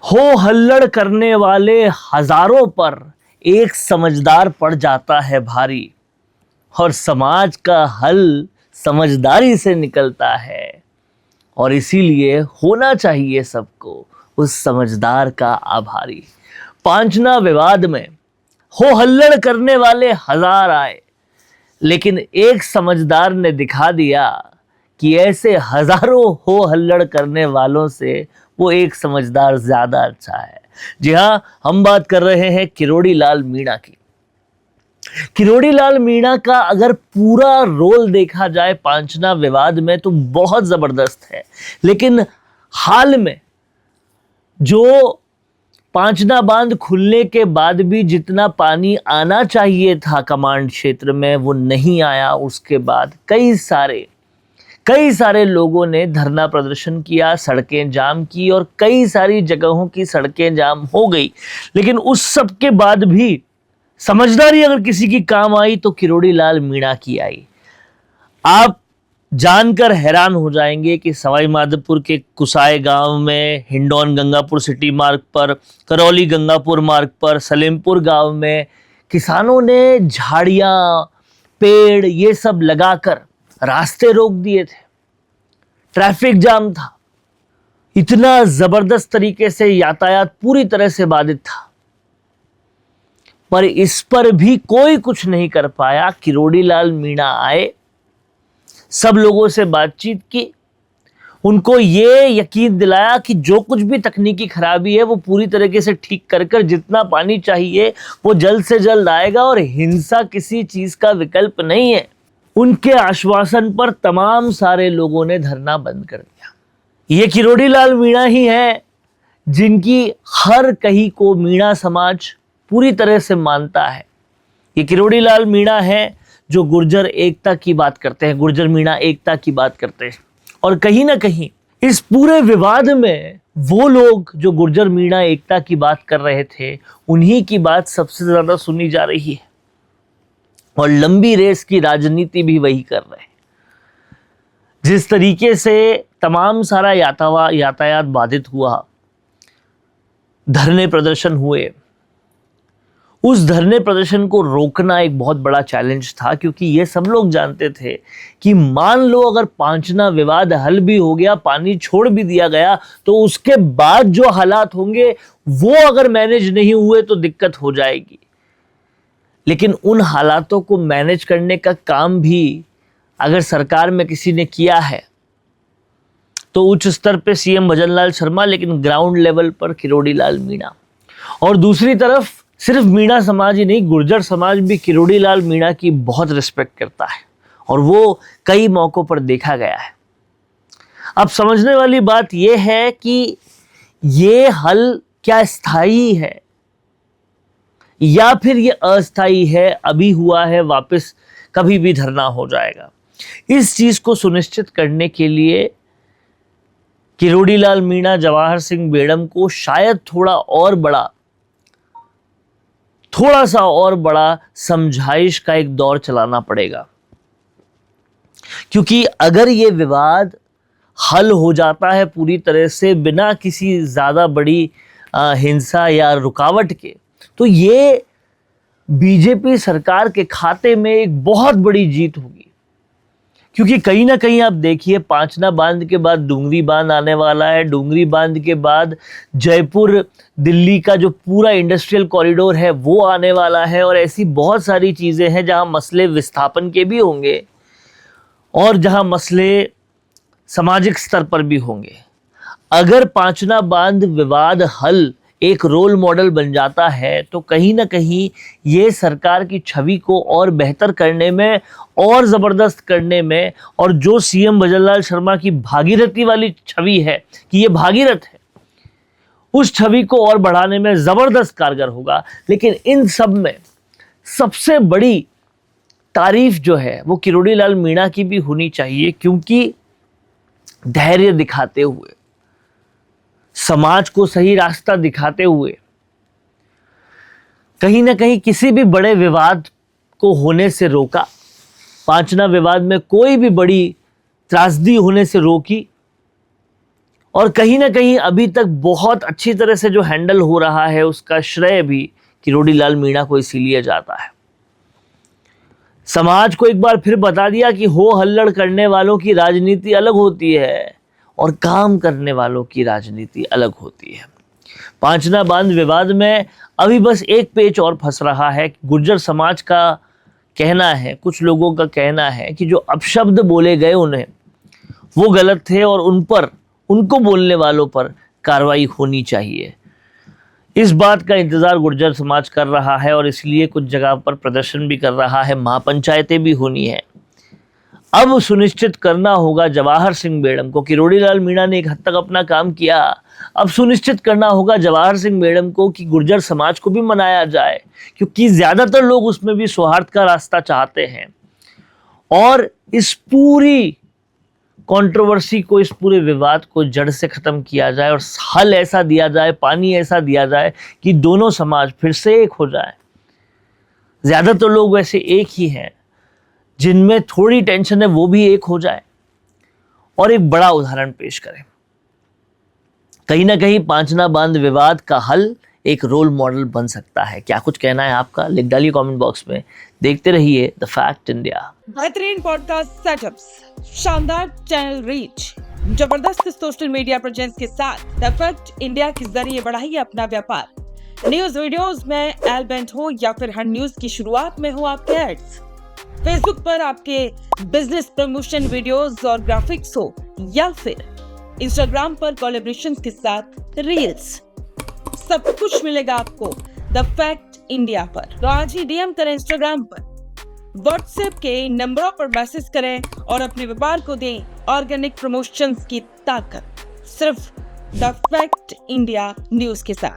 हो हल्लड़ करने वाले हजारों पर एक समझदार पड़ जाता है भारी, और समाज का हल समझदारी से निकलता है। और इसीलिए होना चाहिए सबको उस समझदार का आभारी। पांचना विवाद में हो हल्लड़ करने वाले हजार आए, लेकिन एक समझदार ने दिखा दिया कि ऐसे हजारों हो हल्लड़ करने वालों से वो एक समझदार ज्यादा अच्छा है। जी हां, हम बात कर रहे हैं किरोड़ी लाल मीणा की। किरोड़ी लाल मीणा का अगर पूरा रोल देखा जाए पांचना विवाद में तो बहुत जबरदस्त है, लेकिन हाल में जो पांचना बांध खुलने के बाद भी जितना पानी आना चाहिए था कमांड क्षेत्र में वो नहीं आया। उसके बाद कई सारे लोगों ने धरना प्रदर्शन किया, सड़कें जाम की और कई सारी जगहों की सड़कें जाम हो गई। लेकिन उस सब के बाद भी समझदारी अगर किसी की काम आई तो किरोड़ी लाल मीणा की आई। आप जानकर हैरान हो जाएंगे कि सवाई माधोपुर के कुसाई गांव में, हिंडौन गंगापुर सिटी मार्ग पर, करौली गंगापुर मार्ग पर, सलेमपुर गांव में किसानों ने झाड़ियां, पेड़ ये सब लगाकर रास्ते रोक दिए थे। ट्रैफिक जाम था, इतना जबरदस्त तरीके से यातायात पूरी तरह से बाधित था, पर इस पर भी कोई कुछ नहीं कर पाया। किरोड़ी लाल मीणा आए, सब लोगों से बातचीत की, उनको ये यकीन दिलाया कि जो कुछ भी तकनीकी खराबी है वो पूरी तरीके से ठीक कर जितना पानी चाहिए वो जल्द से जल्द आएगा और हिंसा किसी चीज का विकल्प नहीं है। उनके आश्वासन पर तमाम सारे लोगों ने धरना बंद कर दिया। ये किरोड़ी लाल मीणा ही है जिनकी हर कही को मीणा समाज पूरी तरह से मानता है। ये किरोड़ी लाल मीणा है जो गुर्जर एकता की बात करते हैं, गुर्जर मीणा एकता की बात करते हैं। और कहीं ना कहीं इस पूरे विवाद में वो लोग जो गुर्जर मीणा एकता की बात कर रहे थे, उन्हीं की बात सबसे ज्यादा सुनी जा रही है और लंबी रेस की राजनीति भी वही कर रहे हैं। जिस तरीके से तमाम सारा यातायात बाधित हुआ, धरने प्रदर्शन हुए, उस धरने प्रदर्शन को रोकना एक बहुत बड़ा चैलेंज था, क्योंकि ये सब लोग जानते थे कि मान लो अगर पांचना विवाद हल भी हो गया, पानी छोड़ भी दिया गया, तो उसके बाद जो हालात होंगे वो अगर मैनेज नहीं हुए तो दिक्कत हो जाएगी। लेकिन उन हालातों को मैनेज करने का काम भी अगर सरकार में किसी ने किया है तो उच्च स्तर पे सीएम भजनलाल शर्मा, लेकिन ग्राउंड लेवल पर किरोड़ी लाल मीणा। और दूसरी तरफ सिर्फ मीणा समाज ही नहीं, गुर्जर समाज भी किरोड़ी लाल मीणा की बहुत रिस्पेक्ट करता है और वो कई मौकों पर देखा गया है। अब समझने वाली बात यह है कि ये हल क्या स्थायी है या फिर ये अस्थायी है, अभी हुआ है, वापस कभी भी धरना हो जाएगा। इस चीज को सुनिश्चित करने के लिए किरोड़ी लाल मीणा, जवाहर सिंह बेड़म को शायद थोड़ा सा और बड़ा समझाइश का एक दौर चलाना पड़ेगा, क्योंकि अगर ये विवाद हल हो जाता है पूरी तरह से बिना किसी ज्यादा बड़ी हिंसा या रुकावट के, तो ये बीजेपी सरकार के खाते में एक बहुत बड़ी जीत होगी। क्योंकि कहीं ना कहीं आप देखिए, पांचना बांध के बाद डुंगरी बांध आने वाला है, डुंगरी बांध के बाद जयपुर दिल्ली का जो पूरा इंडस्ट्रियल कॉरिडोर है वो आने वाला है, और ऐसी बहुत सारी चीजें हैं जहां मसले विस्थापन के भी होंगे और जहां मसले सामाजिक स्तर पर भी होंगे। अगर पांचना बांध विवाद हल एक रोल मॉडल बन जाता है तो कहीं ना कहीं ये सरकार की छवि को और बेहतर करने में और ज़बरदस्त करने में, और जो सीएम भजनलाल शर्मा की भागीरथी वाली छवि है कि ये भागीरथ है, उस छवि को और बढ़ाने में ज़बरदस्त कारगर होगा। लेकिन इन सब में सबसे बड़ी तारीफ जो है वो किरोड़ी लाल मीणा की भी होनी चाहिए, क्योंकि धैर्य दिखाते हुए, समाज को सही रास्ता दिखाते हुए, कहीं ना कहीं किसी भी बड़े विवाद को होने से रोका। पांचना विवाद में कोई भी बड़ी त्रासदी होने से रोकी, और कहीं ना कहीं अभी तक बहुत अच्छी तरह से जो हैंडल हो रहा है उसका श्रेय भी किरोड़ी लाल मीणा को इसीलिए जाता है। समाज को एक बार फिर बता दिया कि हो हल्लड़ करने वालों की राजनीति अलग होती है और काम करने वालों की राजनीति अलग होती है। पांचना बांध विवाद में अभी बस एक पेच और फंस रहा है। गुर्जर समाज का कहना है, कुछ लोगों का कहना है कि जो अपशब्द बोले गए उन्हें वो गलत थे और उन पर, उनको बोलने वालों पर कार्रवाई होनी चाहिए। इस बात का इंतजार गुर्जर समाज कर रहा है और इसलिए कुछ जगह पर प्रदर्शन भी कर रहा है, महापंचायतें भी होनी है। अब सुनिश्चित करना होगा जवाहर सिंह बेड़म को। किरोड़ी लाल मीणा ने एक हद तक अपना काम किया, अब सुनिश्चित करना होगा जवाहर सिंह बेड़म को कि गुर्जर समाज को भी मनाया जाए, क्योंकि ज्यादातर लोग उसमें भी सौहार्द का रास्ता चाहते हैं। और इस पूरी कंट्रोवर्सी को, इस पूरे विवाद को जड़ से खत्म किया जाए और हल ऐसा दिया जाए, पानी ऐसा दिया जाए कि दोनों समाज फिर से एक हो जाए। ज्यादातर लोग वैसे एक ही हैं, जिनमें थोड़ी टेंशन है वो भी एक हो जाए और एक बड़ा उदाहरण पेश करें। कहीं ना कहीं पांचना बांध विवाद का हल एक रोल मॉडल बन सकता है। क्या कुछ कहना है आपका, लिख डालिए कमेंट बॉक्स में। देखते रहिए द फैक्ट इंडिया। बेहतरीन पॉडकास्ट सेटअप्स, शानदार चैनल रीच, जबरदस्त सोशल मीडिया प्रेजेंस के साथ द फैक्ट इंडिया के जरिए बढ़ाइए अपना व्यापार। न्यूज वीडियोस में एल बेंट हो या फिर हर न्यूज की शुरुआत में हो आपके एड्स, फेसबुक पर आपके बिजनेस प्रमोशन वीडियोस और ग्राफिक्स हो या फिर इंस्टाग्राम पर कोलैबोरेशन के साथ रील्स, सब कुछ मिलेगा आपको द फैक्ट इंडिया पर। तो आज ही डीएम करें इंस्टाग्राम पर, व्हाट्सएप के नंबरों पर मैसेज करें और अपने व्यापार को दें ऑर्गेनिक प्रमोशंस की ताकत, सिर्फ द फैक्ट इंडिया न्यूज के साथ।